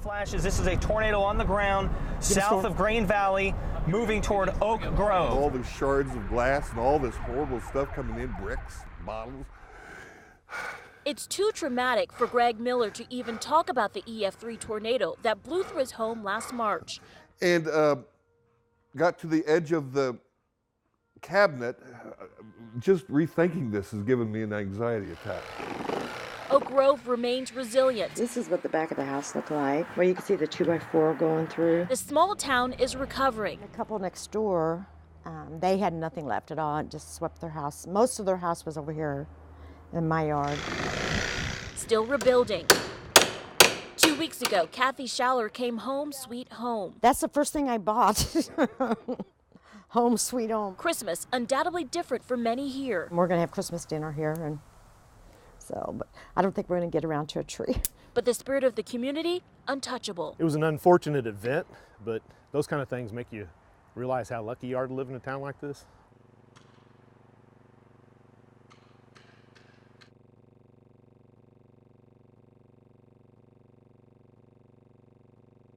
Flashes. This is a tornado on the ground south of Grain Valley, moving toward Oak Grove. All the shards of glass and all this horrible stuff coming in, bricks, bottles. It's too traumatic for Greg Miller to even talk about the EF3 tornado that blew through his home last March. And got to the edge of the cabinet. Just rethinking this has given me an anxiety attack. Oak Grove remains resilient. This is what the back of the house looked like, where you can see the 2x4 going through. The small town is recovering. A couple next door, they had nothing left at all. It just swept their house. Most of their house was over here in my yard. Still rebuilding. 2 weeks ago, Kathy Schaller came home sweet home. That's the first thing I bought. Home sweet home. Christmas undoubtedly different for many here. We're going to have Christmas dinner here, and but I don't think we're going to get around to a tree. But the spirit of the community, untouchable. It was an unfortunate event, but those kind of things make you realize how lucky you are to live in a town like this.